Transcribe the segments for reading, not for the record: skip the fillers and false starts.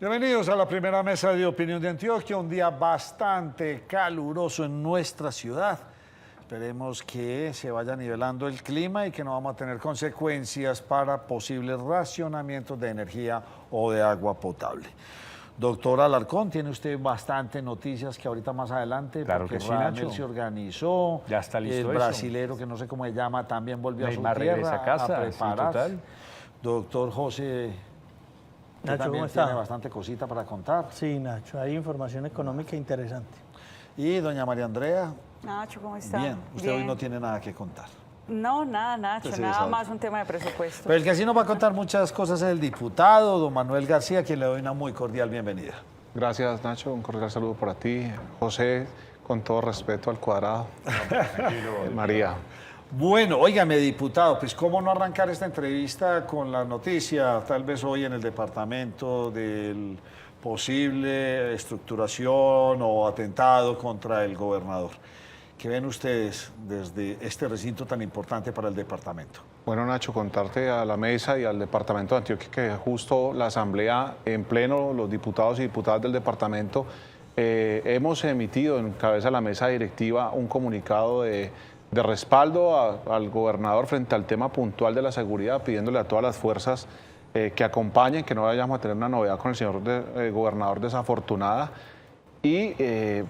Bienvenidos a la primera mesa de opinión de Antioquia, un día bastante caluroso en nuestra ciudad. Esperemos que se vaya nivelando el clima y que no vamos a tener consecuencias para posibles racionamientos de energía o de agua potable. Doctor Alarcón, tiene usted bastante noticias que ahorita más adelante, claro porque que sí, Radamel Nacho. se organizó, Ya está listo el eso. brasilero que no sé cómo se llama también volvió Neymar a su tierra regresa a casa, sí, prepararse. total. Doctor José, que Nacho, también ¿cómo está? tiene bastante cosita para contar. Sí, Nacho, hay información económica interesante. Y doña María Andrea, Nacho, ¿cómo está? bien, usted hoy no tiene nada que contar. No, nada, Nacho, Sí, nada sabe. más un tema de presupuesto. Pero el que sí nos va a contar muchas cosas es el diputado, don Manuel García, a quien le doy una muy cordial bienvenida. Gracias, Nacho. Un cordial saludo para ti. José, con todo respeto al cuadrado. María. Bueno, óigame, diputado, pues cómo no arrancar esta entrevista con la noticia, tal vez hoy en el departamento, del posible estructuración o atentado contra el gobernador. ¿Qué ven ustedes desde este recinto tan importante para el departamento? Bueno, Nacho, contarte a la mesa y al departamento de Antioquia que justo la asamblea en pleno, los diputados y diputadas del departamento, hemos emitido en cabeza de la mesa directiva un comunicado de respaldo al gobernador frente al tema puntual de la seguridad, pidiéndole a todas las fuerzas que acompañen, que no vayamos a tener una novedad con el señor gobernador desafortunada, y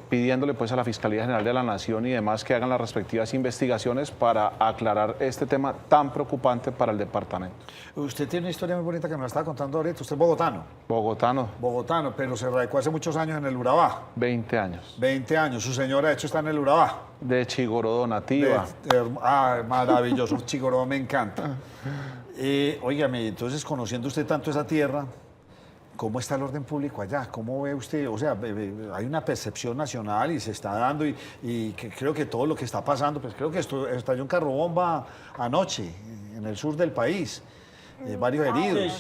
pidiéndole pues a la Fiscalía General de la Nación y demás que hagan las respectivas investigaciones para aclarar este tema tan preocupante para el departamento. Usted tiene una historia muy bonita que me la estaba contando ahorita. Usted es bogotano. Bogotano, Bogotano, pero se radicó hace muchos años en el Urabá. 20 años. 20 años. Su señora, de hecho, está en el Urabá. De Chigorodó, nativa. Maravilloso. Chigorodó me encanta. Óigame, entonces, conociendo usted tanto esa tierra, ¿cómo está el orden público allá? ¿Cómo ve usted? O sea, hay una percepción nacional y se está dando y que creo que todo lo que está pasando, pues creo que estalló un carro bomba anoche en el sur del país. Varios heridos,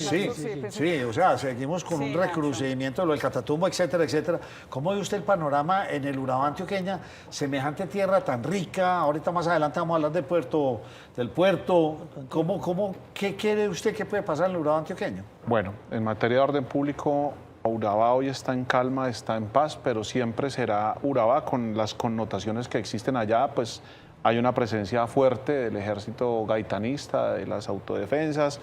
sí, o sea, seguimos con Sí, un Nacho. recrudecimiento de lo del Catatumbo, etcétera, etcétera. ¿Cómo ve usted el panorama en el Urabá antioqueña? Semejante tierra tan rica, ahorita más adelante vamos a hablar del puerto. ¿Qué quiere usted que puede pasar en el Urabá antioqueño? Bueno, en materia de orden público, Urabá hoy está en calma, está en paz, pero siempre será Urabá con las connotaciones que existen allá, pues hay una presencia fuerte del ejército gaitanista, de las autodefensas,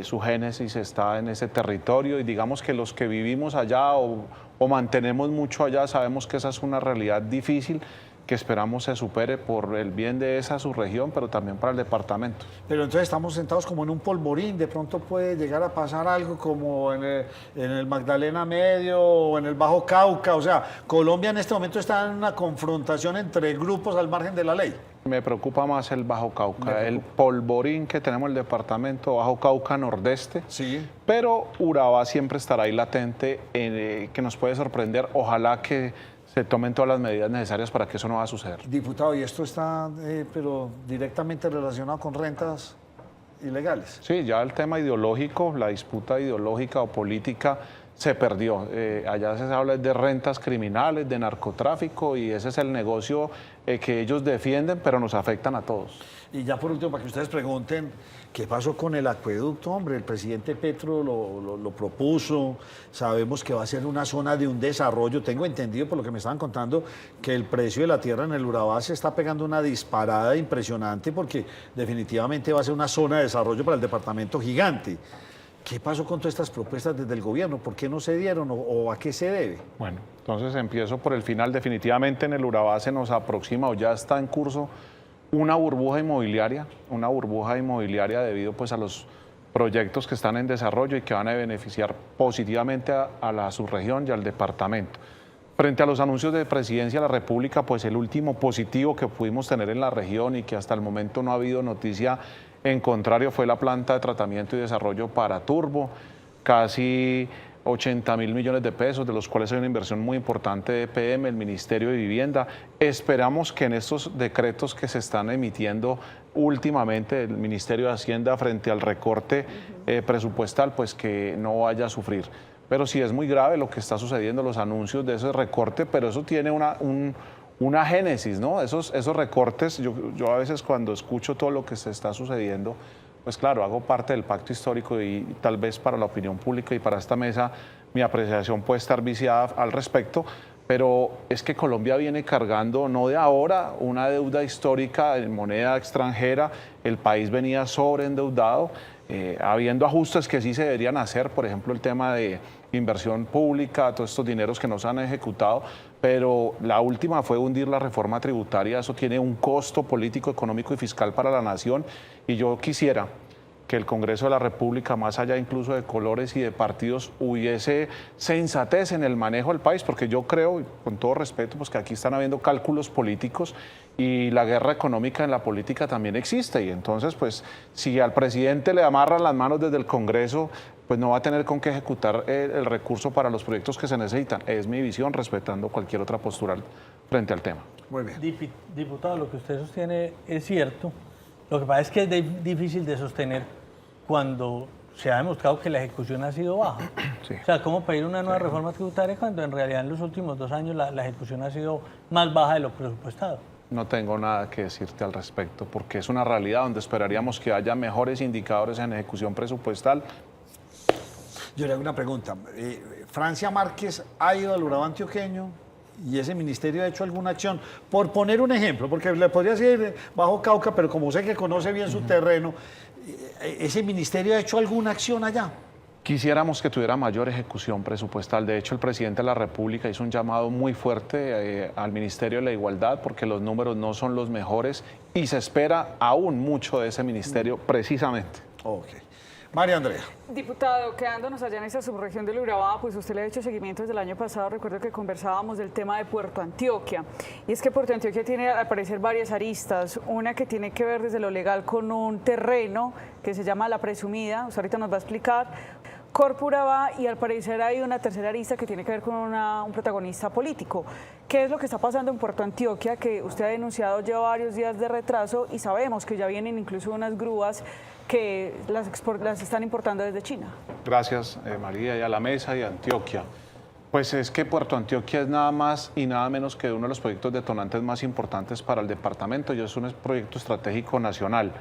su génesis está en ese territorio y digamos que los que vivimos allá o mantenemos mucho allá sabemos que esa es una realidad difícil que esperamos se supere por el bien de esa subregión, pero también para el departamento. Pero entonces estamos sentados como en un polvorín, de pronto puede llegar a pasar algo como en el Magdalena Medio o en el Bajo Cauca, o sea, Colombia en este momento está en una confrontación entre grupos al margen de la ley. Me preocupa más el Bajo Cauca, el polvorín que tenemos en el departamento Bajo Cauca Nordeste, Sí. pero Urabá siempre estará ahí latente, que nos puede sorprender. Ojalá que se tomen todas las medidas necesarias para que eso no va a suceder. Diputado, y esto está pero directamente relacionado con rentas ilegales. Sí, ya el tema ideológico, la disputa ideológica o política se perdió. Allá se habla de rentas criminales, de narcotráfico y ese es el negocio que ellos defienden, pero nos afectan a todos. Y ya por último, para que ustedes pregunten, ¿qué pasó con el acueducto? Hombre, el presidente Petro lo propuso, sabemos que va a ser una zona de un desarrollo, tengo entendido por lo que me estaban contando que el precio de la tierra en el Urabá se está pegando una disparada impresionante porque definitivamente va a ser una zona de desarrollo para el departamento gigante. ¿Qué pasó con todas estas propuestas desde el gobierno? ¿Por qué no se dieron o a qué se debe? Bueno, entonces empiezo por el final. Definitivamente en el Urabá se nos aproxima o ya está en curso una burbuja inmobiliaria debido pues a los proyectos que están en desarrollo y que van a beneficiar positivamente a la subregión y al departamento. Frente a los anuncios de Presidencia de la República, pues el último positivo que pudimos tener en la región y que hasta el momento no ha habido noticia en contrario fue la planta de tratamiento y desarrollo para Turbo, casi 80.000 millones de pesos, de los cuales hay una inversión muy importante de EPM, el Ministerio de Vivienda. Esperamos que en estos decretos que se están emitiendo últimamente del Ministerio de Hacienda frente al recorte presupuestal, pues que no vaya a sufrir. Pero sí es muy grave lo que está sucediendo, los anuncios de ese recorte, pero eso tiene una génesis, ¿no? Esos recortes, yo a veces cuando escucho todo lo que se está sucediendo, pues claro, hago parte del pacto histórico y tal vez para la opinión pública y para esta mesa mi apreciación puede estar viciada al respecto, pero es que Colombia viene cargando, no de ahora, una deuda histórica en moneda extranjera, el país venía sobreendeudado, habiendo ajustes que sí se deberían hacer, por ejemplo, el tema de inversión pública, todos estos dineros que no se han ejecutado, pero la última fue hundir la reforma tributaria, eso tiene un costo político, económico y fiscal para la nación, y yo quisiera que el Congreso de la República, más allá incluso de colores y de partidos, hubiese sensatez en el manejo del país, porque yo creo, con todo respeto, pues que aquí están habiendo cálculos políticos y la guerra económica en la política también existe. Y entonces, pues, si al presidente le amarran las manos desde el Congreso, pues no va a tener con qué ejecutar el recurso para los proyectos que se necesitan. Es mi visión, respetando cualquier otra postura frente al tema. Muy bien. Diputado, lo que usted sostiene es cierto. Lo que pasa es que es difícil de sostener cuando se ha demostrado que la ejecución ha sido baja. Sí. O sea, ¿cómo pedir una nueva reforma tributaria cuando en realidad en los últimos 2 años la ejecución ha sido más baja de lo presupuestado? No tengo nada que decirte al respecto, porque es una realidad donde esperaríamos que haya mejores indicadores en ejecución presupuestal. Yo le hago una pregunta. Francia Márquez ha ido al Urabá antioqueño y ese ministerio ha hecho alguna acción. Por poner un ejemplo, porque le podría decir Bajo Cauca, pero como sé que conoce bien su terreno, ¿ese ministerio ha hecho alguna acción allá? Quisiéramos que tuviera mayor ejecución presupuestal. De hecho, el presidente de la República hizo un llamado muy fuerte al Ministerio de la Igualdad porque los números no son los mejores y se espera aún mucho de ese ministerio precisamente. Ok. María Andrea. Diputado, quedándonos allá en esa subregión del Urabá, pues usted le ha hecho seguimiento desde el año pasado. Recuerdo que conversábamos del tema de Puerto Antioquia. Y es que Puerto Antioquia tiene, al parecer, varias aristas. Una que tiene que ver desde lo legal con un terreno que se llama La Presumida. Usted ahorita nos va a explicar. Corpo Urabá, y al parecer hay una tercera arista que tiene que ver con un protagonista político. ¿Qué es lo que está pasando en Puerto Antioquia, que usted ha denunciado lleva varios días de retraso y sabemos que ya vienen incluso unas grúas que las están importando desde China? Gracias, María, y a la mesa y a Antioquia. Pues es que Puerto Antioquia es nada más y nada menos que uno de los proyectos detonantes más importantes para el departamento y es un proyecto estratégico nacional.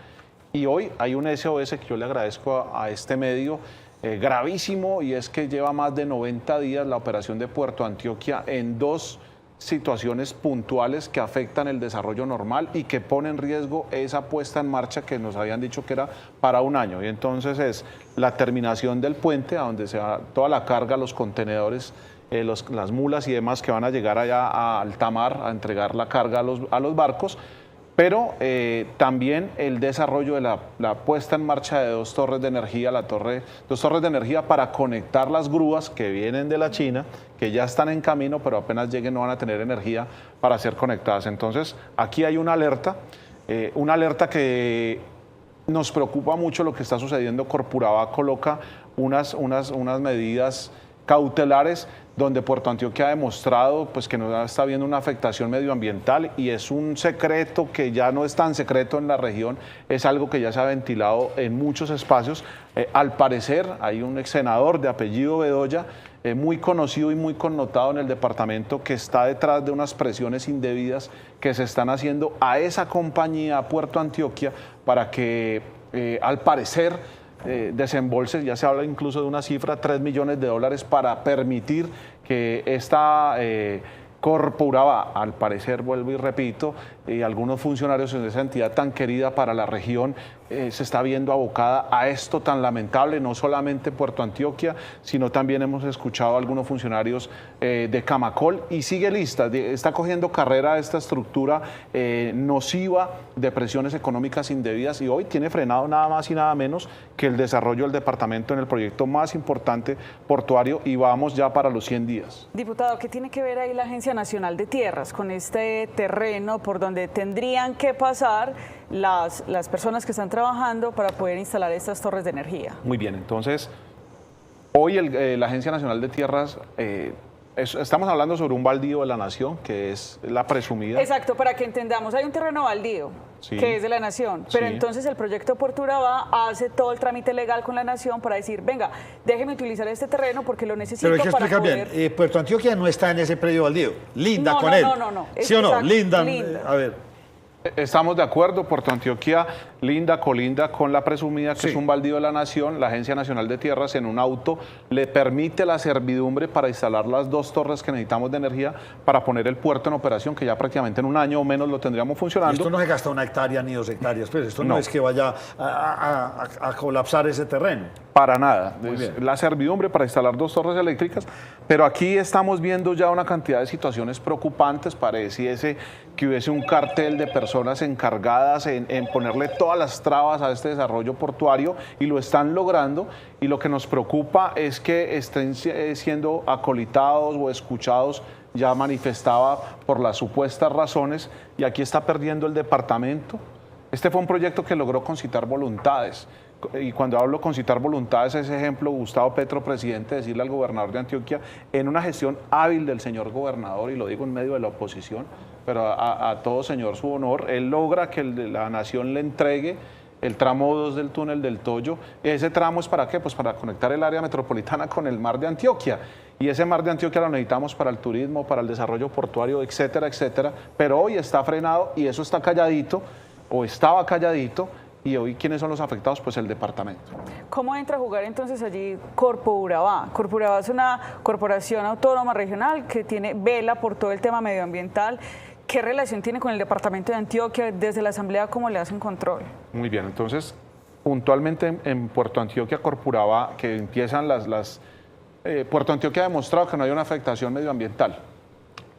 Y hoy hay un SOS que yo le agradezco a este medio, gravísimo, y es que lleva más de 90 días la operación de Puerto Antioquia en 2 situaciones puntuales que afectan el desarrollo normal y que ponen en riesgo esa puesta en marcha que nos habían dicho que era para 1 año. Y entonces es la terminación del puente, a donde se va toda la carga, los contenedores, las mulas y demás que van a llegar allá a alta mar a entregar la carga a los barcos, pero también el desarrollo de la puesta en marcha de 2 torres de energía, 2 torres de energía para conectar las grúas que vienen de la China, que ya están en camino, pero apenas lleguen no van a tener energía para ser conectadas. Entonces, aquí hay una alerta que nos preocupa mucho lo que está sucediendo. Corpo Urabá coloca unas medidas cautelares donde Puerto Antioquia ha demostrado pues, que no está habiendo una afectación medioambiental y es un secreto que ya no es tan secreto en la región, es algo que ya se ha ventilado en muchos espacios. Al parecer hay un ex senador de apellido Bedoya, muy conocido y muy connotado en el departamento, que está detrás de unas presiones indebidas que se están haciendo a esa compañía, a Puerto Antioquia, para que al parecer desembolse, ya se habla incluso de una cifra, $3 millones para permitir que esta Corpo Urabá, al parecer, vuelvo y repito, y algunos funcionarios de esa entidad tan querida para la región, se está viendo abocada a esto tan lamentable, no solamente Puerto Antioquia, sino también hemos escuchado a algunos funcionarios de Camacol, y sigue lista, está cogiendo carrera esta estructura nociva de presiones económicas indebidas, y hoy tiene frenado nada más y nada menos que el desarrollo del departamento en el proyecto más importante portuario, y vamos ya para los 100 días. Diputado, ¿qué tiene que ver ahí la Agencia Nacional de Tierras con este terreno por donde tendrían que pasar las personas que están trabajando para poder instalar estas torres de energía? Muy bien, entonces, hoy la Agencia Nacional de Tierras, estamos hablando sobre un baldío de la nación, que es la presumida. Exacto, para que entendamos, hay un terreno baldío, sí, que es de la nación, pero sí, entonces el proyecto Puerto Urabá hace todo el trámite legal con la nación para decir, venga, déjeme utilizar este terreno porque lo necesito. Pero hay que para explicar poder... bien, Puerto Antioquia no está en ese predio baldío, linda No, con no, él. no. ¿Sí o no? Exacto, Linda, linda. a ver. Estamos de acuerdo, Puerto Antioquia colinda con la presumida, que es un baldío de la nación. La Agencia Nacional de Tierras en un auto le permite la servidumbre para instalar las 2 torres que necesitamos de energía para poner el puerto en operación, que ya prácticamente en un año o menos lo tendríamos funcionando. Esto no se gasta 1 hectárea ni 2 hectáreas, pues esto no es que vaya a colapsar ese terreno. Para nada, es la servidumbre para instalar 2 torres eléctricas, pero aquí estamos viendo ya una cantidad de situaciones preocupantes. Pareciese que hubiese un cartel de personas encargadas en ponerle todas las trabas a este desarrollo portuario, y lo están logrando, y lo que nos preocupa es que estén siendo acolitados o escuchados. Ya manifestaba por las supuestas razones, y aquí está perdiendo el departamento. Este fue un proyecto que logró concitar voluntades. Y cuando hablo concitar voluntades, ese ejemplo, Gustavo Petro, presidente, decirle al gobernador de Antioquia, en una gestión hábil del señor gobernador, y lo digo en medio de la oposición, pero a todo señor su honor, él logra que la nación le entregue el tramo 2 del túnel del Toyo. Ese tramo es ¿para qué? Pues para conectar el área metropolitana con el mar de Antioquia. Y ese mar de Antioquia lo necesitamos para el turismo, para el desarrollo portuario, etcétera, etcétera. Pero hoy está frenado, y eso está calladito, o estaba calladito. Y hoy, ¿quiénes son los afectados? Pues el departamento. ¿Cómo entra a jugar entonces allí Corpo Urabá? Corpo Urabá es una corporación autónoma regional que vela por todo el tema medioambiental. ¿Qué relación tiene con el departamento de Antioquia? Desde la Asamblea, ¿cómo le hacen control? Muy bien, entonces, puntualmente en Puerto Antioquia, Corpo Urabá, que empiezan Puerto Antioquia ha demostrado que no hay una afectación medioambiental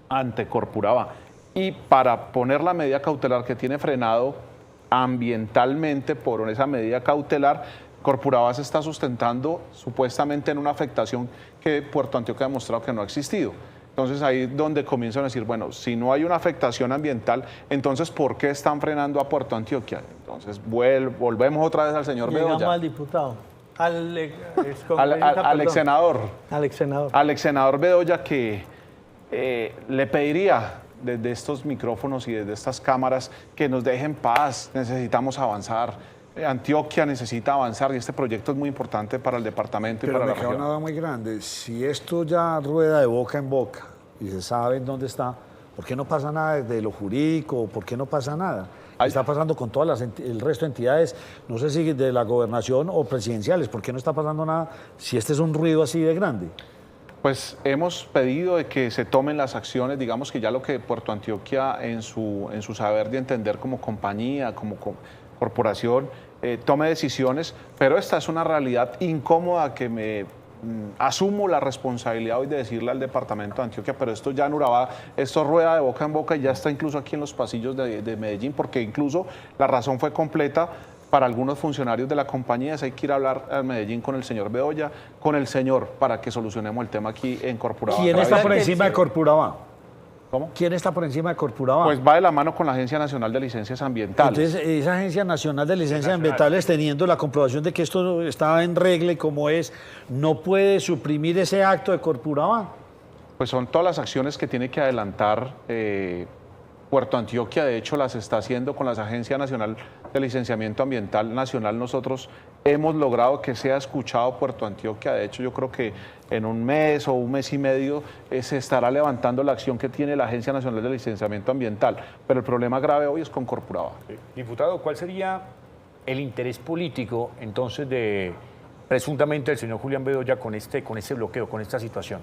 ante Corpo Urabá. Y para poner la medida cautelar que tiene frenado ambientalmente por esa medida cautelar, Corpo Urabá se está sustentando supuestamente en una afectación que Puerto Antioquia ha demostrado que no ha existido. Entonces ahí es donde comienzan a decir, bueno, si no hay una afectación ambiental, entonces ¿por qué están frenando a Puerto Antioquia? Entonces volvemos otra vez al señor Bedoya. Llegamos al diputado, al ex senador. Al ex senador Bedoya, que le pediría desde estos micrófonos y desde estas cámaras que nos dejen paz. Necesitamos avanzar. Antioquia necesita avanzar, y este proyecto es muy importante para el departamento y para la región. Pero me queda una duda muy grande. Si esto ya rueda de boca en boca y se sabe en dónde está, ¿por qué no pasa nada desde lo jurídico? ¿Por qué no pasa nada? Está pasando con todas el resto de entidades, no sé si de la gobernación o presidenciales. ¿Por qué no está pasando nada si este es un ruido así de grande? Pues hemos pedido de que se tomen las acciones, digamos que ya lo que Puerto Antioquia en su saber de entender como compañía, como corporación, tome decisiones, pero esta es una realidad incómoda que asumo la responsabilidad hoy de decirle al departamento de Antioquia, pero esto ya en Urabá, esto rueda de boca en boca y ya está incluso aquí en los pasillos de Medellín, porque incluso la razón fue completa. Para algunos funcionarios de la compañía hay que ir a hablar a Medellín con el señor Bedoya, con el señor, para que solucionemos el tema aquí en Corpo Urabá. ¿Quién está por encima de Corpo Urabá? ¿Cómo? ¿Quién está por encima de Corpo Urabá? Pues va de la mano con la Agencia Nacional de Licencias Ambientales. Entonces, esa Agencia Nacional de Licencias Ambientales, teniendo la comprobación de que esto está en regla y como es, ¿no puede suprimir ese acto de Corpo Urabá? Pues son todas las acciones que tiene que adelantar Puerto Antioquia. De hecho, las está haciendo con la Agencia Nacional de Licenciamiento Ambiental Nacional. Nosotros hemos logrado que sea escuchado Puerto Antioquia. De hecho, yo creo que en un mes o un mes y medio se estará levantando la acción que tiene la Agencia Nacional de Licenciamiento Ambiental. Pero el problema grave hoy es con Corpo Urabá. Diputado, ¿cuál sería el interés político entonces de presuntamente el señor Julián Bedoya con este bloqueo, con esta situación?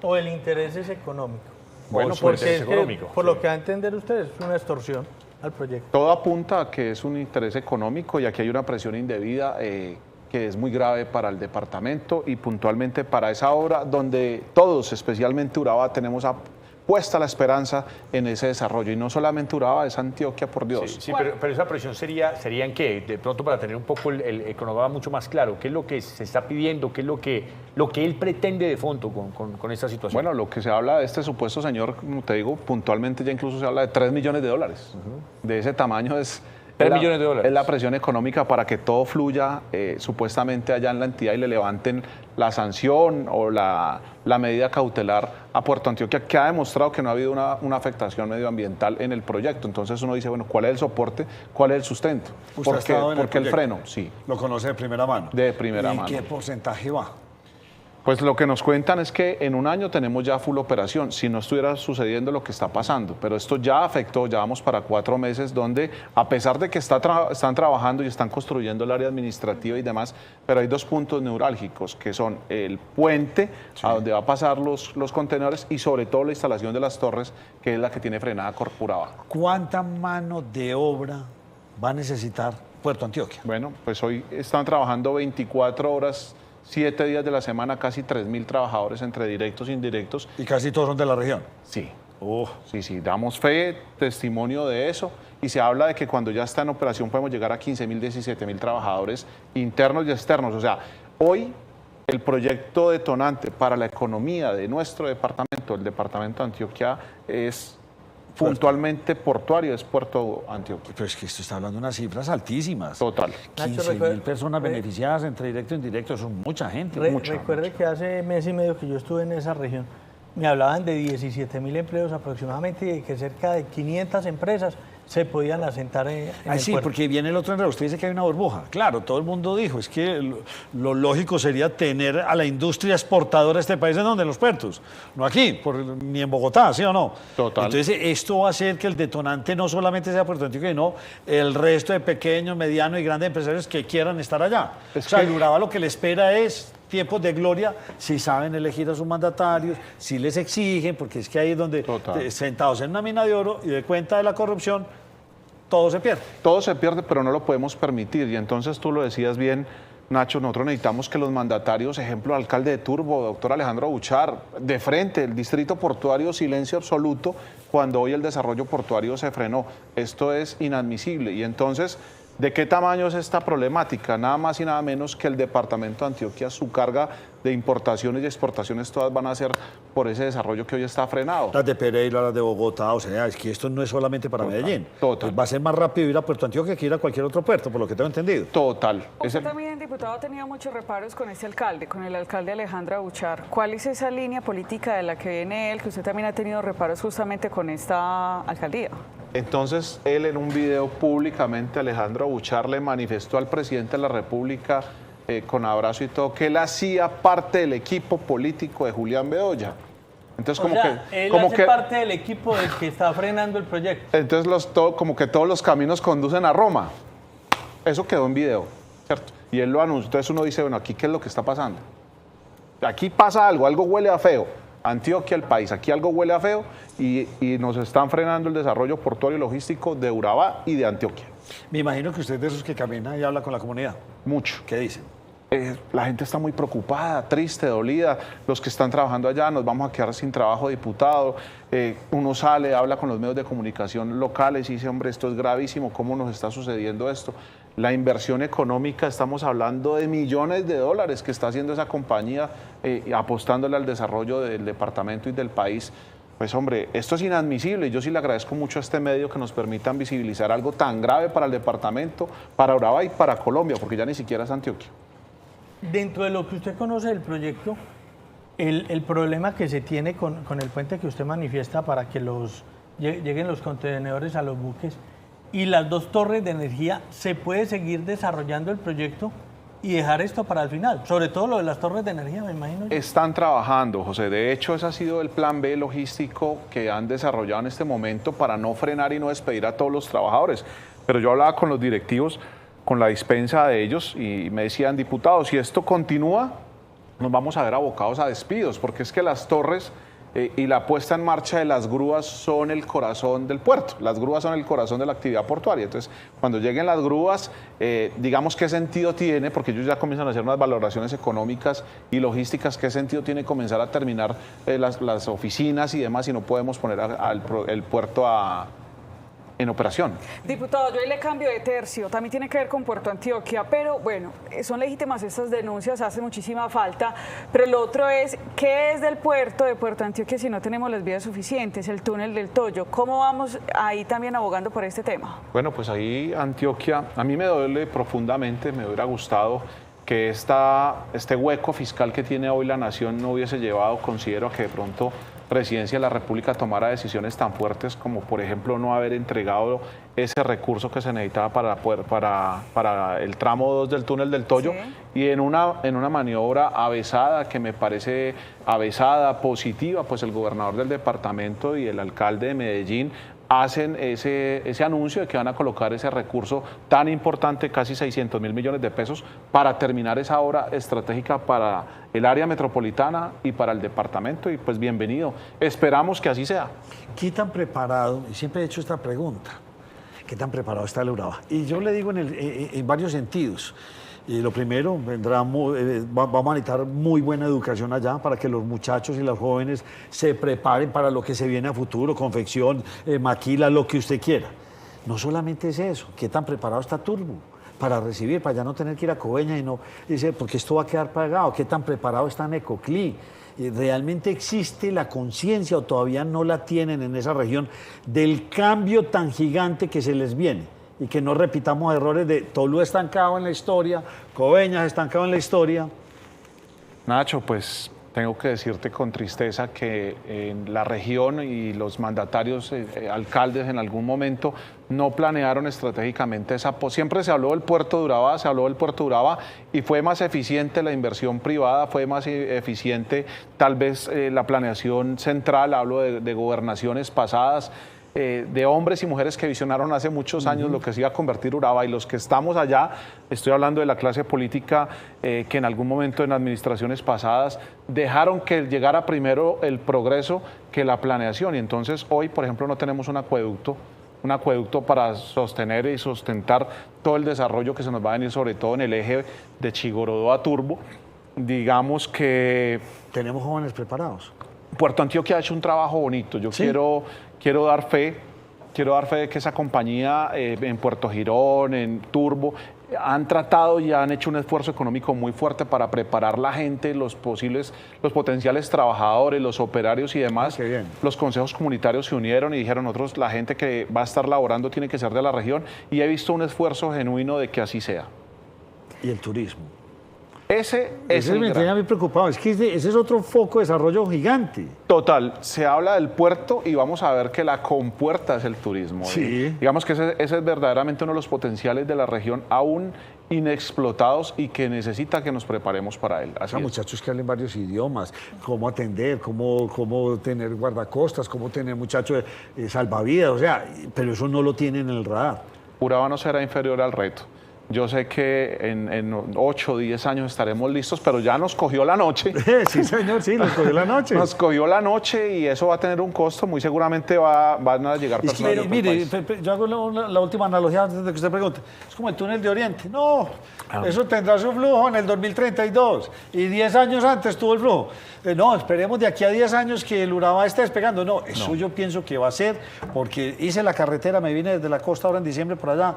¿O el interés es económico? Bueno, porque es que, por lo que va a entender ustedes, es una extorsión al proyecto. Todo apunta a que es un interés económico, y aquí hay una presión indebida que es muy grave para el departamento y puntualmente para esa obra donde todos, especialmente Urabá, tenemos puesta la esperanza en ese desarrollo. Y no solamente Urabá, es Antioquia, por Dios. Sí, pero esa presión sería en qué, de pronto, para tener un poco el cronograma mucho más claro, ¿qué es lo que se está pidiendo? ¿Qué es lo que él pretende de fondo con esta situación? Bueno, lo que se habla de este supuesto señor, como te digo, puntualmente ya incluso se habla de $3 millones. De ese tamaño es... $3 millones. Es la presión económica para que todo fluya supuestamente allá en la entidad y le levanten la sanción o la medida cautelar a Puerto Antioquia, que ha demostrado que no ha habido una afectación medioambiental en el proyecto. Entonces uno dice, bueno, ¿cuál es el soporte? ¿Cuál es el sustento? ¿Por qué el freno? Sí. ¿Lo conoce de primera mano? De primera mano. ¿Y qué porcentaje va? Pues lo que nos cuentan es que en un año tenemos ya full operación, si no estuviera sucediendo lo que está pasando. Pero esto ya afectó, ya vamos para 4 meses, donde a pesar de que están trabajando y están construyendo el área administrativa y demás, pero hay 2 puntos neurálgicos, que son el puente, a donde va a pasar los contenedores, y sobre todo la instalación de las torres, que es la que tiene frenada Urabá. ¿Cuánta mano de obra va a necesitar Puerto Antioquia? Bueno, pues hoy están trabajando 24 horas, 7 días de la semana, casi 3.000 trabajadores entre directos e indirectos. Y casi todos son de la región. Sí. Sí, damos fe, testimonio de eso. Y se habla de que cuando ya está en operación podemos llegar a 15.000, 17.000 trabajadores internos y externos. O sea, hoy el proyecto detonante para la economía de nuestro departamento, el departamento de Antioquia, es puntualmente portuario, es Puerto Antioquia. Pero es que esto está hablando de unas cifras altísimas. Total. 15.000 personas beneficiadas entre directo e indirecto, eso es mucha gente. Recuerde que hace mes y medio que yo estuve en esa región, me hablaban de 17.000 empleos aproximadamente y de que cerca de 500 empresas se podían asentar en el sí, puerto. porque viene el otro enredo. Usted dice que hay una burbuja. Claro, todo el mundo dijo, es que lo lógico sería tener a la industria exportadora de este país en donde, en los puertos. No aquí, ni en Bogotá, ¿sí o no? Total. Entonces, esto va a hacer que el detonante no solamente sea Puerto Antioquia, sino el resto de pequeños, medianos y grandes empresarios que quieran estar allá. O sea, el Urabá lo que le espera es tiempos de gloria, si saben elegir a sus mandatarios, si les exigen, porque es que ahí es donde, sentados en una mina de oro y de cuenta de la corrupción, todo se pierde. Todo se pierde, pero no lo podemos permitir. Y entonces tú lo decías bien, Nacho, nosotros necesitamos que los mandatarios, ejemplo, alcalde de Turbo, doctor Alejandro Buchar, de frente, el distrito portuario, silencio absoluto, cuando hoy el desarrollo portuario se frenó. Esto es inadmisible. Y entonces, ¿de qué tamaño es esta problemática? Nada más y nada menos que el departamento de Antioquia, su carga de importaciones y exportaciones todas van a ser por ese desarrollo que hoy está frenado. Las de Pereira, las de Bogotá, o sea, es que esto no es solamente para Medellín. Total. Pues va a ser más rápido ir a Puerto Antioquia que ir a cualquier otro puerto, por lo que tengo entendido. Total. Usted también, diputado, ha tenido muchos reparos con este alcalde, con el alcalde Alejandro Buchar. ¿Cuál es esa línea política de la que viene él, que usted también ha tenido reparos justamente con esta alcaldía? Entonces, él en un video públicamente, Alejandro Buchar, le manifestó al presidente de la República, con abrazo y todo, que él hacía parte del equipo político de Julián Bedoya. Entonces, él hace parte del equipo del que está frenando el proyecto. Entonces, como que todos los caminos conducen a Roma. Eso quedó en video, ¿cierto? Y él lo anunció. Entonces uno dice, bueno, ¿aquí qué es lo que está pasando? Aquí pasa algo huele a feo. Antioquia, el país, aquí algo huele a feo y nos están frenando el desarrollo portuario y logístico de Urabá y de Antioquia. Me imagino que usted es de esos que camina y habla con la comunidad. Mucho. ¿Qué dicen? La gente está muy preocupada, triste, dolida. Los que están trabajando allá, nos vamos a quedar sin trabajo, diputado. Uno sale, habla con los medios de comunicación locales y dice, hombre, esto es gravísimo, ¿cómo nos está sucediendo esto? La inversión económica, estamos hablando de millones de dólares que está haciendo esa compañía apostándole al desarrollo del departamento y del país. Pues hombre, esto es inadmisible. Yo sí le agradezco mucho a este medio que nos permitan visibilizar algo tan grave para el departamento, para Urabá y para Colombia, porque ya ni siquiera es Antioquia. Dentro de lo que usted conoce del proyecto, el problema que se tiene con el puente que usted manifiesta para que lleguen los contenedores a los buques y las 2 torres de energía, ¿se puede seguir desarrollando el proyecto y dejar esto para el final? Sobre todo lo de las torres de energía, me imagino. Están trabajando, José. De hecho, ese ha sido el plan B logístico que han desarrollado en este momento para no frenar y no despedir a todos los trabajadores. Pero yo hablaba con los directivos, con la dispensa de ellos, y me decían, diputados, si esto continúa, nos vamos a ver abocados a despidos, porque es que las torres y la puesta en marcha de las grúas son el corazón del puerto. Las grúas son el corazón de la actividad portuaria. Entonces, cuando lleguen las grúas, digamos qué sentido tiene, porque ellos ya comienzan a hacer unas valoraciones económicas y logísticas, qué sentido tiene comenzar a terminar las oficinas y demás, si no podemos poner el puerto en operación. Diputado, yo ahí le cambio de tercio, también tiene que ver con Puerto Antioquia, pero bueno, son legítimas estas denuncias, hace muchísima falta, pero lo otro es, ¿qué es del puerto de Puerto Antioquia si no tenemos las vías suficientes, el túnel del Toyo? ¿Cómo vamos ahí también abogando por este tema? Bueno, pues ahí Antioquia, a mí me duele profundamente, me hubiera gustado que este hueco fiscal que tiene hoy la nación no hubiese llevado, considero que de pronto presidencia de la República tomara decisiones tan fuertes como, por ejemplo, no haber entregado ese recurso que se necesitaba para el tramo 2 del túnel del Toyo, sí. Y en una maniobra avesada, que me parece avesada, positiva, pues el gobernador del departamento y el alcalde de Medellín hacen ese anuncio de que van a colocar ese recurso tan importante, casi 600.000 millones de pesos, para terminar esa obra estratégica para el área metropolitana y para el departamento, y pues bienvenido. Esperamos que así sea. ¿Qué tan preparado? Y siempre he hecho esta pregunta. ¿Qué tan preparado está el Urabá? Y yo le digo en varios sentidos. Lo primero, vamos a necesitar muy buena educación allá para que los muchachos y los jóvenes se preparen para lo que se viene a futuro, confección, maquila, lo que usted quiera. No solamente es eso, ¿qué tan preparado está Turbo para recibir, para ya no tener que ir a Coveñas y no dice, porque esto va a quedar pagado? ¿Qué tan preparado está Necoclí? ¿Realmente existe la conciencia o todavía no la tienen en esa región del cambio tan gigante que se les viene? Y que no repitamos errores de Tolú estancado en la historia, Coveñas estancado en la historia. Nacho, pues tengo que decirte con tristeza que en la región y los mandatarios, alcaldes en algún momento no planearon estratégicamente esa. Siempre se habló del puerto de Urabá, y fue más eficiente la inversión privada, fue más eficiente tal vez la planeación central, hablo de gobernaciones pasadas, de hombres y mujeres que visionaron hace muchos años lo que se iba a convertir Urabá, y los que estamos allá, estoy hablando de la clase política que en algún momento en administraciones pasadas dejaron que llegara primero el progreso que la planeación, y entonces hoy, por ejemplo, no tenemos un acueducto para sostener y sustentar todo el desarrollo que se nos va a venir, sobre todo en el eje de Chigorodó a Turbo. Digamos que... ¿Tenemos jóvenes preparados? Puerto Antioquia ha hecho un trabajo bonito. Yo ¿sí? quiero dar fe de que esa compañía en Puerto Girón, en Turbo, han tratado y han hecho un esfuerzo económico muy fuerte para preparar la gente, los potenciales trabajadores, los operarios y demás. Qué bien. Los consejos comunitarios se unieron y dijeron, nosotros, la gente que va a estar laborando tiene que ser de la región, y he visto un esfuerzo genuino de que así sea. ¿Y el turismo? Ese me tiene a mí preocupado, es que ese es otro foco de desarrollo gigante. Total, se habla del puerto y vamos a ver que la compuerta es el turismo. Sí. Digamos que ese es verdaderamente uno de los potenciales de la región aún inexplotados y que necesita que nos preparemos para él. Así muchachos que hablen varios idiomas, cómo atender, cómo tener guardacostas, cómo tener muchachos salvavidas, o sea, pero eso no lo tienen en el radar. Urabá no será inferior al reto. Yo sé que en 8 o 10 años estaremos listos, pero ya nos cogió la noche. Sí, señor, sí, nos cogió la noche. Nos cogió la noche y eso va a tener un costo. Muy seguramente van a llegar personas de otro mire, país. yo hago la última analogía antes de que usted pregunte. Es como el túnel de Oriente. No, eso tendrá su flujo en el 2032. Y 10 años antes tuvo el flujo. No, esperemos de aquí a 10 años que el Urabá esté despegando. No, eso yo pienso que va a ser, porque hice la carretera, me vine desde la costa ahora en diciembre por allá.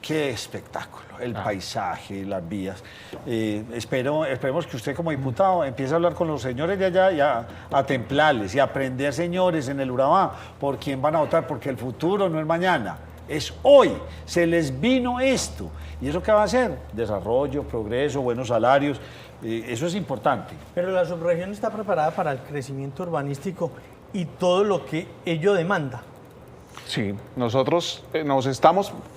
Qué espectáculo. El paisaje, las vías. Esperemos que usted como diputado empiece a hablar con los señores de allá y a templarles y a aprender, señores, en el Urabá, por quién van a votar, porque el futuro no es mañana, es hoy. Se les vino esto. ¿Y eso qué va a hacer? Desarrollo, progreso, buenos salarios. Eso es importante. Pero la subregión está preparada para el crecimiento urbanístico y todo lo que ello demanda. Sí, nosotros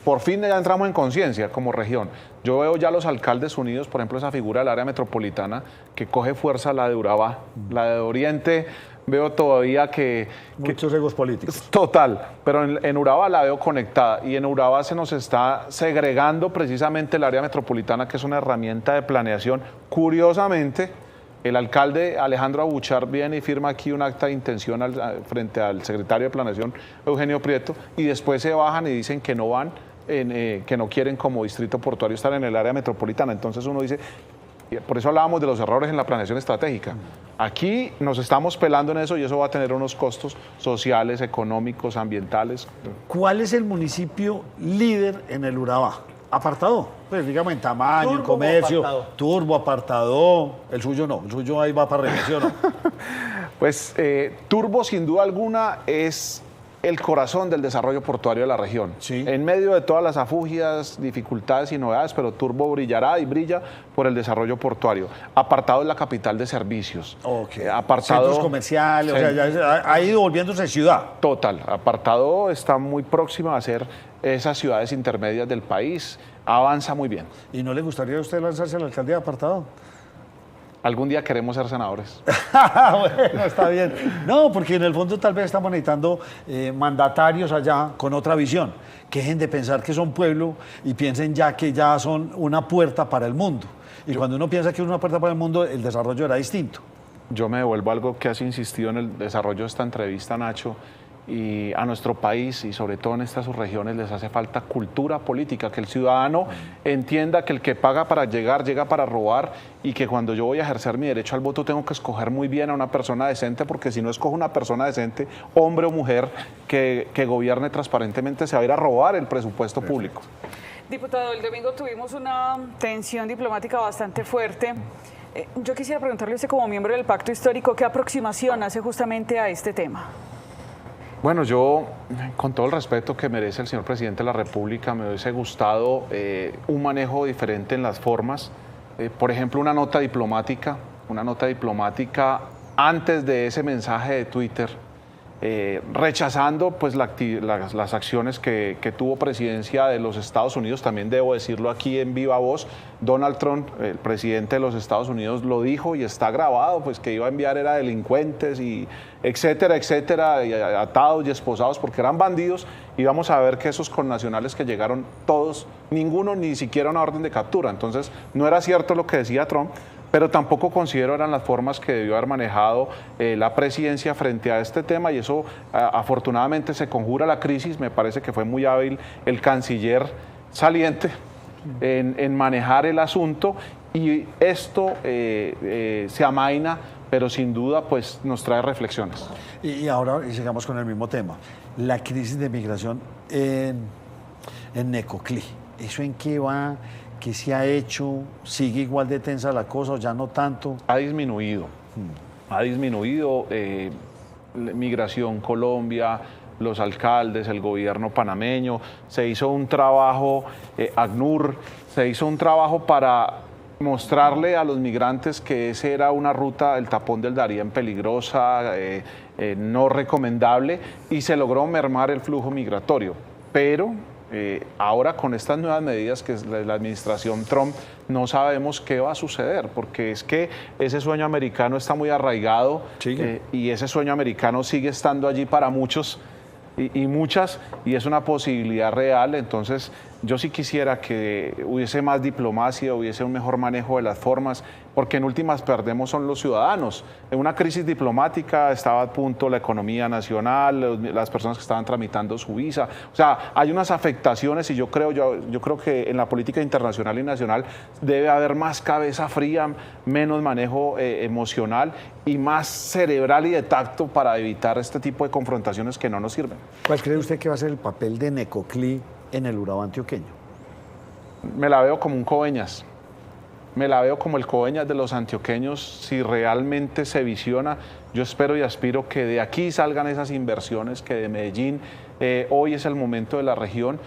por fin ya entramos en conciencia como región. Yo veo ya los alcaldes unidos, por ejemplo, esa figura del área metropolitana que coge fuerza, la de Urabá, la de Oriente. Veo todavía que... Muchos egos políticos. Total, pero en Urabá la veo conectada, y en Urabá se nos está segregando precisamente el área metropolitana, que es una herramienta de planeación. Curiosamente, el alcalde Alejandro Abuchar viene y firma aquí un acta de intención frente al secretario de Planeación, Eugenio Prieto, y después se bajan y dicen que no van, que no quieren como distrito portuario estar en el área metropolitana. Entonces uno dice, por eso hablábamos de los errores en la planeación estratégica. Aquí nos estamos pelando en eso y eso va a tener unos costos sociales, económicos, ambientales. ¿Cuál es el municipio líder en el Urabá? Apartado, pues digamos en tamaño, Turbo, en comercio, apartado. Turbo, apartado, el suyo no, el suyo ahí va para regresión. Pues Turbo sin duda alguna es el corazón del desarrollo portuario de la región. Sí. En medio de todas las afugias, dificultades y novedades, pero Turbo brillará y brilla por el desarrollo portuario. Apartado es la capital de servicios. Apartado, centros comerciales, o sea, ya ha ido volviéndose ciudad. Total. Apartado está muy próxima a ser esas ciudades intermedias del país. Avanza muy bien. ¿Y no le gustaría a usted lanzarse a la alcaldía de Apartado? Algún día queremos ser senadores. Bueno, está bien. No, porque en el fondo tal vez estamos necesitando mandatarios allá con otra visión, que dejen de pensar que son pueblo y piensen ya que ya son una puerta para el mundo. Y cuando uno piensa que es una puerta para el mundo, el desarrollo era distinto. Yo me devuelvo a algo que has insistido en el desarrollo de esta entrevista, Nacho, y a nuestro país y sobre todo en estas subregiones les hace falta cultura política, que el ciudadano entienda que el que paga para llegar, llega para robar y que cuando yo voy a ejercer mi derecho al voto tengo que escoger muy bien a una persona decente, porque si no escojo una persona decente, hombre o mujer, que gobierne transparentemente, se va a ir a robar el presupuesto público. Diputado, el domingo tuvimos una tensión diplomática bastante fuerte. Yo quisiera preguntarle a usted como miembro del Pacto Histórico, ¿qué aproximación hace justamente a este tema? Bueno, yo, con todo el respeto que merece el señor presidente de la República, me hubiese gustado un manejo diferente en las formas. Por ejemplo, una nota diplomática antes de ese mensaje de Twitter, rechazando pues las acciones que tuvo presidencia de los Estados Unidos. También debo decirlo aquí en viva voz, Donald Trump, el presidente de los Estados Unidos, lo dijo y está grabado, pues que iba a enviar era delincuentes y etcétera, etcétera, y atados y esposados porque eran bandidos, y vamos a ver que esos connacionales que llegaron todos, ninguno ni siquiera una orden de captura. Entonces no era cierto lo que decía Trump, pero tampoco considero eran las formas que debió haber manejado la presidencia frente a este tema, y eso afortunadamente se conjura la crisis. Me parece que fue muy hábil el canciller saliente en manejar el asunto, y esto se amaina, pero sin duda pues nos trae reflexiones. Y ahora sigamos con el mismo tema, la crisis de migración en Necoclí. ¿Eso en qué va? ¿Qué se ha hecho? ¿Sigue igual de tensa la cosa o ya no tanto? Ha disminuido. Migración Colombia, los alcaldes, el gobierno panameño, se hizo un trabajo, ACNUR, se hizo un trabajo para mostrarle a los migrantes que esa era una ruta, el tapón del Darién, peligrosa, no recomendable, y se logró mermar el flujo migratorio. Pero ahora con estas nuevas medidas que es la administración Trump, no sabemos qué va a suceder, porque es que ese sueño americano está muy arraigado, y ese sueño americano sigue estando allí para muchos y muchas, y es una posibilidad real. Entonces yo sí quisiera que hubiese más diplomacia, hubiese un mejor manejo de las formas, porque en últimas perdemos son los ciudadanos. En una crisis diplomática estaba a punto la economía nacional, las personas que estaban tramitando su visa. O sea, hay unas afectaciones, y yo creo que en la política internacional y nacional debe haber más cabeza fría, menos manejo emocional y más cerebral y de tacto para evitar este tipo de confrontaciones que no nos sirven. ¿Cuál cree usted que va a ser el papel de Necoclí en el Urabá antioqueño? Me la veo como un Coveñas. Me la veo como el Coveñas de los antioqueños. Si realmente se visiona, yo espero y aspiro que de aquí salgan esas inversiones, que de Medellín hoy es el momento de la región,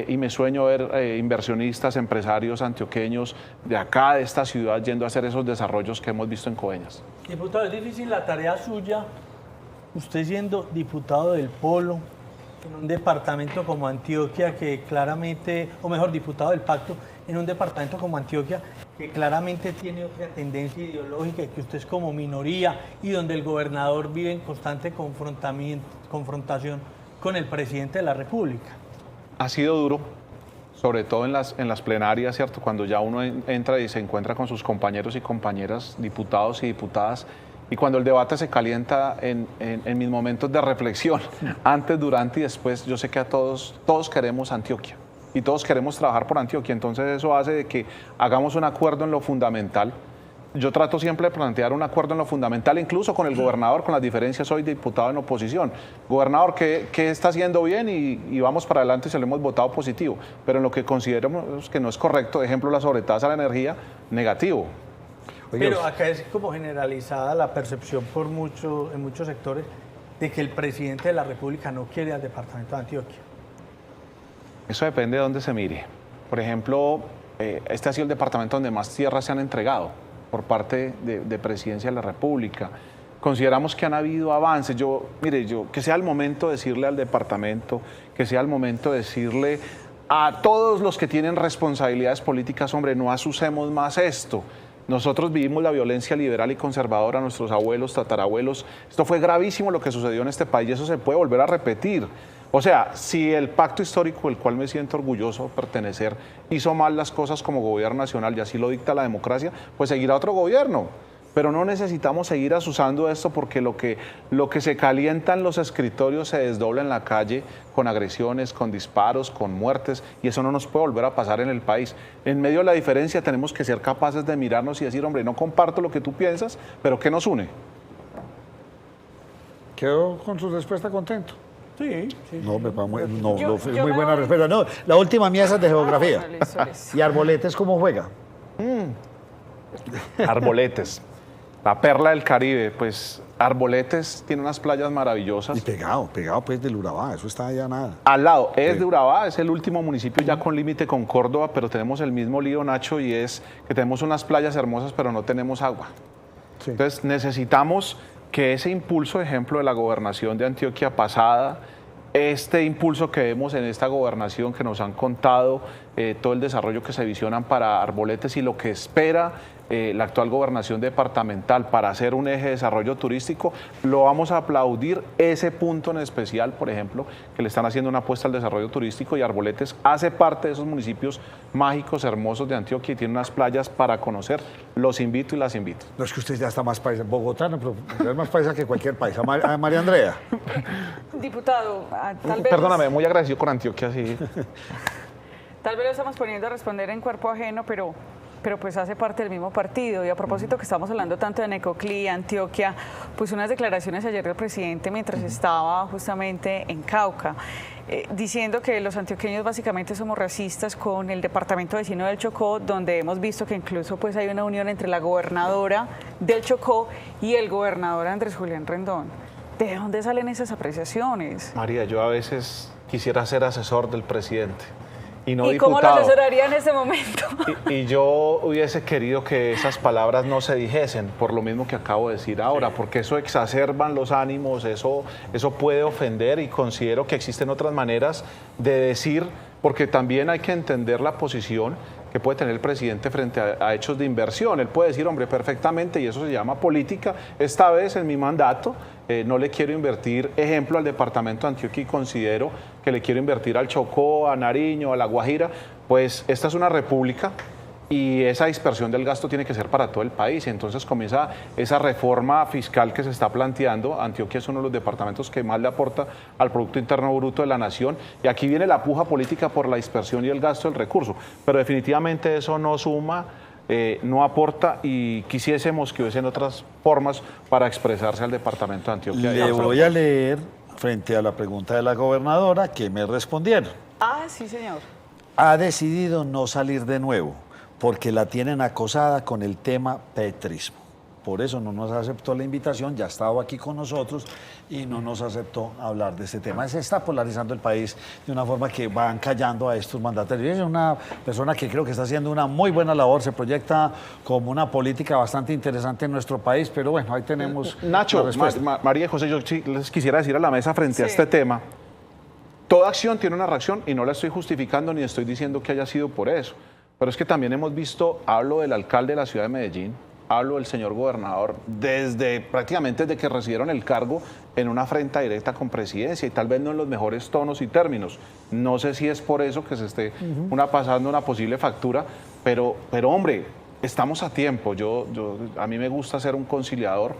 y me sueño ver inversionistas, empresarios antioqueños de acá, de esta ciudad, yendo a hacer esos desarrollos que hemos visto en Coveñas. Diputado, es difícil la tarea suya, usted siendo diputado del Polo, en un departamento como Antioquia que claramente, o mejor, diputado del Pacto, en un departamento como Antioquia que claramente tiene otra tendencia ideológica, que usted es como minoría y donde el gobernador vive en constante confrontación con el presidente de la República. Ha sido duro, sobre todo en las plenarias, ¿cierto? Cuando ya uno entra y se encuentra con sus compañeros y compañeras, diputados y diputadas, y cuando el debate se calienta en mis momentos de reflexión, antes, durante y después, yo sé que a todos queremos Antioquia y todos queremos trabajar por Antioquia. Entonces eso hace de que hagamos un acuerdo en lo fundamental. Yo trato siempre de plantear un acuerdo en lo fundamental, incluso con el gobernador, con las diferencias. Soy diputado en oposición. Gobernador, ¿qué está haciendo bien? Y vamos para adelante, y se lo hemos votado positivo. Pero en lo que consideramos que no es correcto, ejemplo, la sobretasa de la energía, negativo. Pero acá es como generalizada la percepción en muchos sectores de que el presidente de la República no quiere al departamento de Antioquia? Eso depende de dónde se mire. Por ejemplo, este ha sido el departamento donde más tierras se han entregado por parte de Presidencia de la República. Consideramos que han habido avances. Que sea el momento de decirle al departamento, que sea el momento de decirle a todos los que tienen responsabilidades políticas, hombre, no asucemos más esto. Nosotros vivimos la violencia liberal y conservadora, nuestros abuelos, tatarabuelos. Esto fue gravísimo lo que sucedió en este país y eso se puede volver a repetir. O sea, si el pacto histórico, del cual me siento orgulloso de pertenecer, hizo mal las cosas como gobierno nacional y así lo dicta la democracia, pues seguirá otro gobierno. Pero no necesitamos seguir asusando esto porque lo que se calienta en los escritorios se desdobla en la calle con agresiones, con disparos, con muertes, y eso no nos puede volver a pasar en el país. En medio de la diferencia tenemos que ser capaces de mirarnos y decir, hombre, no comparto lo que tú piensas, pero ¿qué nos une? ¿Quedó con su respuesta contento? Sí. No, es yo muy me buena voy- respuesta. No, la última mía es de geografía. Bueno, listo, listo. ¿Y Arboletes cómo juega? Arboletes, la perla del Caribe, pues Arboletes tiene unas playas Y maravillosas. pegado pues del Urabá, eso está allá nada. Al lado, es Sí. de Urabá, es el último municipio ya con límite con Córdoba, pero tenemos el mismo lío, Nacho, y es que tenemos unas playas hermosas, pero no tenemos agua. Sí. Entonces necesitamos que ese impulso, ejemplo, de la gobernación de Antioquia pasada, este impulso que vemos en esta gobernación que nos han contado, todo el desarrollo que se visionan para Arboletes y lo que espera la actual gobernación departamental para hacer un eje de desarrollo turístico, lo vamos a aplaudir. Ese punto en especial, por ejemplo, que le están haciendo una apuesta al desarrollo turístico y Arboletes hace parte de esos municipios mágicos, hermosos de Antioquia y tiene unas playas para conocer. Los invito y las invito. No es que usted ya está más paisa, bogotano, pero es más paisa que cualquier paisa. María Andrea. Diputado, tal vez... Perdóname, muy agradecido con Antioquia, sí. Tal vez lo estamos poniendo a responder en cuerpo ajeno, pero pues hace parte del mismo partido. Y a propósito que estamos hablando tanto de Necoclí, Antioquia, pues unas declaraciones ayer del presidente mientras estaba justamente en Cauca, diciendo que los antioqueños básicamente somos racistas con el departamento vecino del Chocó, donde hemos visto que incluso pues hay una unión entre la gobernadora del Chocó y el gobernador Andrés Julián Rendón. ¿De dónde salen esas apreciaciones? María, yo a veces quisiera ser asesor del presidente y no ¿Y cómo lo diputado. asesoraría en ese momento? Y yo hubiese querido que esas palabras no se dijesen, por lo mismo que acabo de decir ahora, porque eso exacerban los ánimos, eso puede ofender y considero que existen otras maneras de decir, porque también hay que entender la posición que puede tener el presidente frente a hechos de inversión. Él puede decir, hombre, perfectamente, y eso se llama política, esta vez en mi mandato no le quiero invertir, ejemplo, al departamento de Antioquia y considero que le quiero invertir al Chocó, a Nariño, a La Guajira, pues esta es una república y esa dispersión del gasto tiene que ser para todo el país. Entonces comienza esa reforma fiscal que se está planteando. Antioquia es uno de los departamentos que más le aporta al Producto Interno Bruto de la nación y aquí viene la puja política por la dispersión y el gasto del recurso. Pero definitivamente eso no suma, no aporta y quisiésemos que hubiesen otras formas para expresarse al departamento de Antioquia. Le voy a leer, frente a la pregunta de la gobernadora, que me respondieron. Ah, sí, señor. Ha decidido no salir de nuevo porque la tienen acosada con el tema petrismo. Por eso no nos aceptó la invitación, ya ha estado aquí con nosotros y no nos aceptó hablar de este tema. Se está polarizando el país de una forma que van callando a estos mandatarios. Es una persona que creo que está haciendo una muy buena labor, se proyecta como una política bastante interesante en nuestro país, pero bueno, ahí tenemos Nacho, la respuesta. María y José, yo sí les quisiera decir a la mesa frente a Sí. este tema, toda acción tiene una reacción y no la estoy justificando ni estoy diciendo que haya sido por eso, pero es que también hemos visto, hablo del alcalde de la ciudad de Medellín, hablo del señor gobernador, prácticamente desde que recibieron el cargo en una afrenta directa con presidencia y tal vez no en los mejores tonos y términos. No sé si es por eso que se esté pasando una posible factura, pero hombre, estamos a tiempo. A mí me gusta ser un conciliador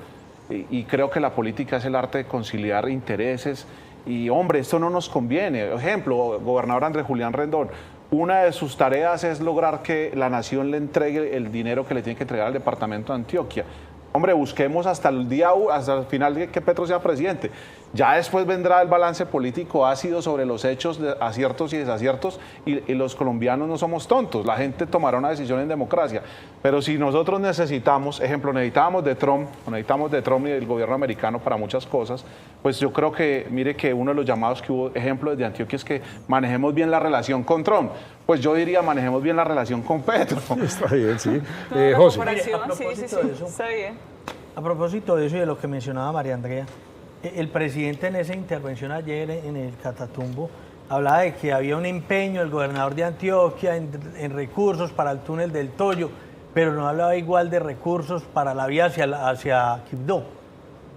y creo que la política es el arte de conciliar intereses y hombre, esto no nos conviene. Ejemplo, gobernador Andrés Julián Rendón, una de sus tareas es lograr que la nación le entregue el dinero que le tiene que entregar al departamento de Antioquia. hombre, busquemos hasta el hasta el final de que Petro sea presidente. Ya después vendrá el balance político ácido sobre los hechos de aciertos y desaciertos y los colombianos no somos tontos, la gente tomará una decisión en democracia. Pero si nosotros necesitábamos de Trump y del gobierno americano para muchas cosas, pues yo creo que, mire que uno de los llamados que hubo, ejemplo desde Antioquia, es que manejemos bien la relación con Trump. Pues yo diría, manejemos bien la relación con Petro. Está bien, sí. La José. comparación, Mire, a sí, propósito de eso. está bien. A propósito de eso y de lo que mencionaba María Andrea, el presidente en esa intervención ayer en el Catatumbo hablaba de que había un empeño del gobernador de Antioquia en recursos para el túnel del Toyo, pero no hablaba igual de recursos para la vía hacia Quibdó.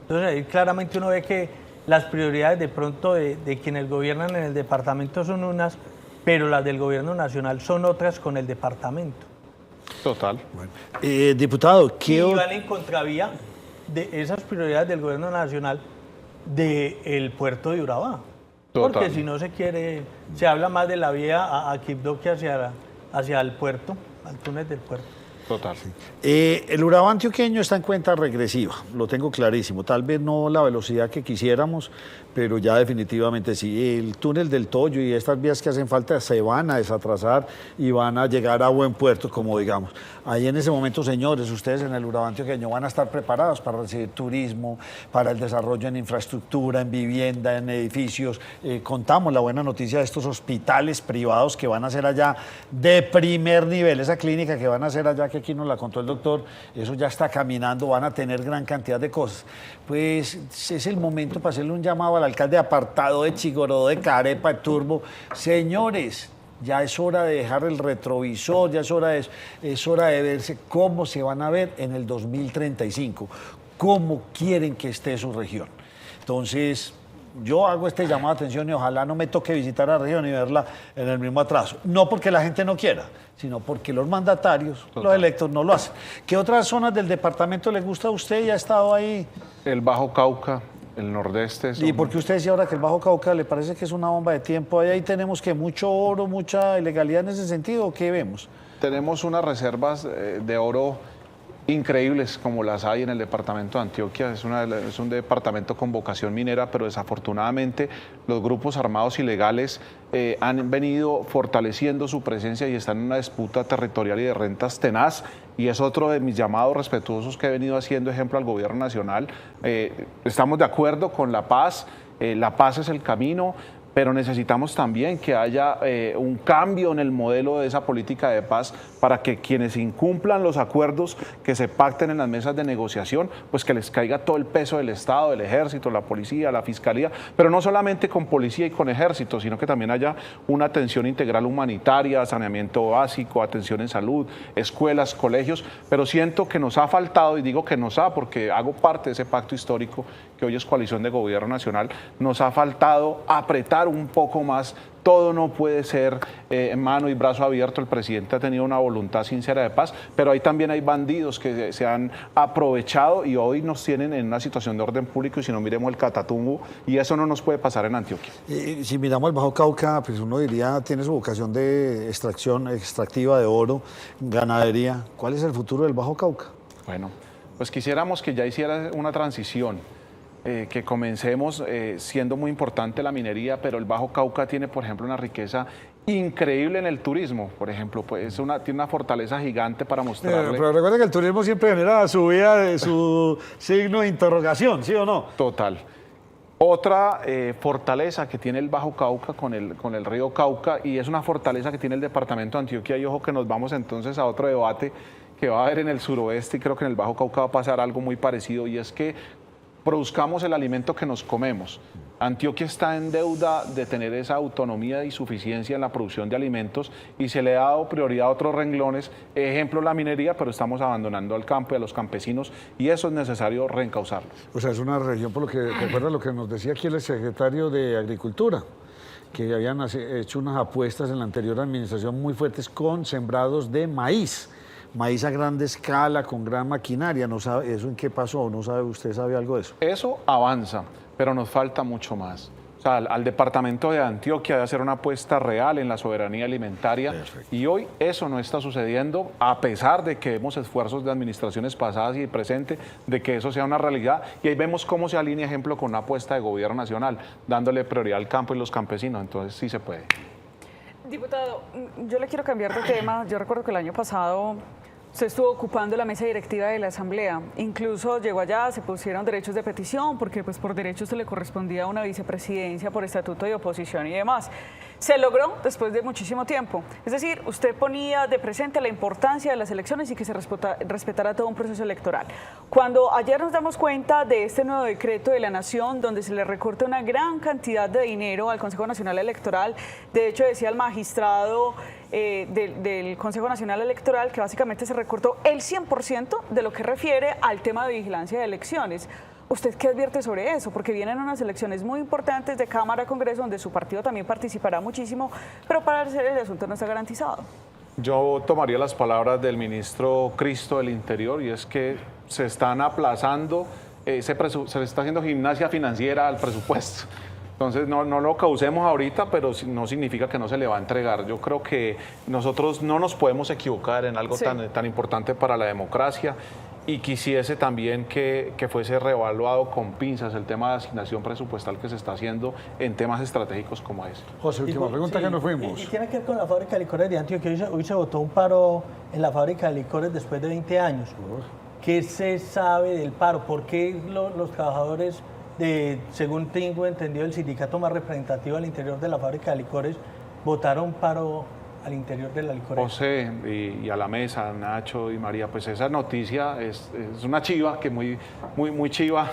Entonces ahí claramente uno ve que las prioridades de pronto de quienes gobiernan en el departamento son unas, pero las del gobierno nacional son otras con el departamento. Total. Bueno, diputado, Y van en contravía de esas prioridades del gobierno nacional del puerto de Urabá. Total. Porque si no se quiere, se habla más de la vía a Quibdó que hacia el puerto, al túnel del puerto. Total. El Urabá antioqueño está en cuenta regresiva, lo tengo clarísimo. Tal vez no la velocidad que quisiéramos, pero ya definitivamente sí. El túnel del Toyo y estas vías que hacen falta se van a desatrasar y van a llegar a buen puerto, como digamos. Ahí en ese momento, señores, ustedes en el Urabá antioqueño van a estar preparados para recibir turismo, para el desarrollo en infraestructura, en vivienda, en edificios. Contamos la buena noticia de estos hospitales privados que van a ser allá de primer nivel. Esa clínica que van a hacer allá, que aquí nos la contó el doctor, eso ya está caminando, van a tener gran cantidad de cosas. Pues es el momento para hacerle un llamado al alcalde apartado de Chigorodó, de Carepa, de Turbo. Señores, ya es hora de dejar el retrovisor, ya es hora de verse cómo se van a ver en el 2035, cómo quieren que esté su región. Entonces, yo hago este llamado de atención y ojalá no me toque visitar a la región y verla en el mismo atraso. No porque la gente no quiera, sino porque los mandatarios, los electos, no lo hacen. ¿Qué otras zonas del departamento le gusta a usted y ha estado ahí? El Bajo Cauca, el Nordeste. ¿Y por qué usted decía ahora que el Bajo Cauca le parece que es una bomba de tiempo? Ahí tenemos que mucho oro, mucha ilegalidad en ese sentido, ¿o qué vemos? Tenemos unas reservas de oro increíbles como las hay en el departamento de Antioquia. Es un departamento con vocación minera, pero desafortunadamente los grupos armados ilegales han venido fortaleciendo su presencia y están en una disputa territorial y de rentas tenaz. Y es otro de mis llamados respetuosos que he venido haciendo ejemplo al gobierno nacional. Estamos de acuerdo con la paz es el camino, pero necesitamos también que haya un cambio en el modelo de esa política de paz para que quienes incumplan los acuerdos que se pacten en las mesas de negociación, pues que les caiga todo el peso del Estado, del Ejército, la Policía, la Fiscalía, pero no solamente con Policía y con Ejército, sino que también haya una atención integral humanitaria, saneamiento básico, atención en salud, escuelas, colegios, pero siento que nos ha faltado, y digo que nos ha porque hago parte de ese pacto histórico que hoy es coalición de gobierno nacional, nos ha faltado apretar un poco más. Todo no puede ser mano y brazo abierto. El presidente ha tenido una voluntad sincera de paz, pero ahí también hay bandidos que se han aprovechado y hoy nos tienen en una situación de orden público, y si no, miremos el Catatumbo, y eso no nos puede pasar en Antioquia. Si miramos el Bajo Cauca, pues uno diría, tiene su vocación de extracción extractiva de oro, ganadería. ¿Cuál es el futuro del Bajo Cauca? Bueno, pues quisiéramos que ya hiciera una transición. Que comencemos siendo muy importante la minería, pero el Bajo Cauca tiene, por ejemplo, una riqueza increíble en el turismo, por ejemplo, pues tiene una fortaleza gigante para mostrarle. Pero recuerda que el turismo siempre genera su vida de su signo de interrogación, ¿sí o no? Total. Otra fortaleza que tiene el Bajo Cauca con el río Cauca, y es una fortaleza que tiene el departamento de Antioquia, y ojo que nos vamos entonces a otro debate que va a haber en el suroeste, y creo que en el Bajo Cauca va a pasar algo muy parecido, y es que produzcamos el alimento que nos comemos. Antioquia está en deuda de tener esa autonomía y suficiencia en la producción de alimentos, y se le ha dado prioridad a otros renglones, ejemplo la minería, pero estamos abandonando al campo y a los campesinos, y eso es necesario reencauzarlo. O sea, es una región, por lo que recuerda lo que nos decía aquí el secretario de Agricultura, que habían hecho unas apuestas en la anterior administración muy fuertes con sembrados de maíz. Maíz a gran escala, con gran maquinaria. ¿No sabe eso en qué pasó? ¿No sabe? ¿Usted sabe algo de eso? Eso avanza, pero nos falta mucho más. sea, al departamento de Antioquia de hacer una apuesta real en la soberanía alimentaria. Perfecto. Y hoy eso no está sucediendo, a pesar de que vemos esfuerzos de administraciones pasadas y presente de que eso sea una realidad. Y ahí vemos cómo se alinea, ejemplo, con una apuesta de gobierno nacional, dándole prioridad al campo y los campesinos. Entonces sí se puede. Diputado, yo le quiero cambiar de tema. Yo recuerdo que el año pasado se estuvo ocupando la mesa directiva de la Asamblea. Incluso llegó allá, se pusieron derechos de petición, porque pues por derechos se le correspondía una vicepresidencia por estatuto de oposición y demás. Se logró después de muchísimo tiempo. Es decir, usted ponía de presente la importancia de las elecciones y que se respetara todo un proceso electoral. Cuando ayer nos damos cuenta de este nuevo decreto de la Nación, donde se le recorta una gran cantidad de dinero al Consejo Nacional Electoral, de hecho decía el magistrado del Consejo Nacional Electoral que básicamente se recortó el 100% de lo que refiere al tema de vigilancia de elecciones. ¿Usted qué advierte sobre eso? Porque vienen unas elecciones muy importantes de Cámara, Congreso, donde su partido también participará muchísimo, pero para el asunto no está garantizado. Yo tomaría las palabras del ministro Cristo del Interior, y es que se están aplazando, se le está haciendo gimnasia financiera al presupuesto. Entonces no lo causemos ahorita, pero no significa que no se le va a entregar. Yo creo que nosotros no nos podemos equivocar en algo tan importante para la democracia, y quisiese también que fuese reevaluado con pinzas el tema de asignación presupuestal que se está haciendo en temas estratégicos como este. José, última pregunta que nos fuimos. Y tiene que ver con la fábrica de licores de Antioquia. Hoy se votó un paro en la fábrica de licores después de 20 años. ¿Qué se sabe del paro? ¿Por qué los trabajadores, según tengo entendido, el sindicato más representativo al interior de la fábrica de licores, votaron paro al interior de la licorera? José y a la mesa, Nacho y María, pues esa noticia es una chiva, que muy chiva.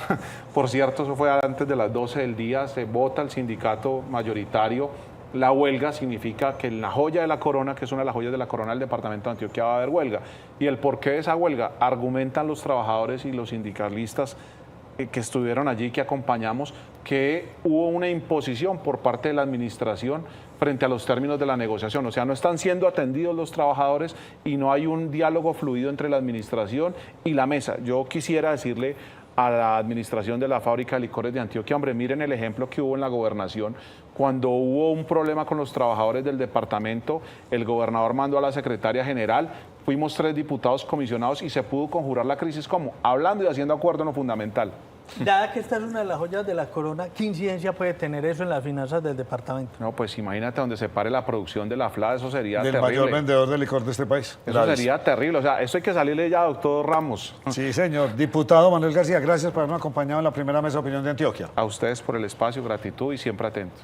Por cierto, eso fue antes de las 12 del día, se vota el sindicato mayoritario. La huelga significa que en la joya de la corona, que es una de las joyas de la corona del departamento de Antioquia, va a haber huelga. ¿Y el porqué de esa huelga? Argumentan los trabajadores y los sindicalistas que estuvieron allí, que acompañamos, que hubo una imposición por parte de la administración frente a los términos de la negociación. O sea, no están siendo atendidos los trabajadores y no hay un diálogo fluido entre la administración y la mesa. Yo quisiera decirle a la administración de la fábrica de licores de Antioquia, hombre, miren el ejemplo que hubo en la gobernación. Cuando hubo un problema con los trabajadores del departamento, el gobernador mandó a la secretaria general, fuimos 3 diputados comisionados y se pudo conjurar la crisis. ¿Cómo? Hablando y haciendo acuerdo en lo fundamental. Dada que esta es una de las joyas de la corona, ¿qué incidencia puede tener eso en las finanzas del departamento? No, pues imagínate donde se pare la producción de la FLA, eso sería Del terrible. mayor vendedor de licor de este país. Eso Graves. sería terrible. O sea, eso hay que salirle ya, doctor Ramos. Sí, señor. Diputado Manuel García, gracias por habernos acompañado en la primera mesa de opinión de Antioquia. A ustedes por el espacio, gratitud y siempre atento.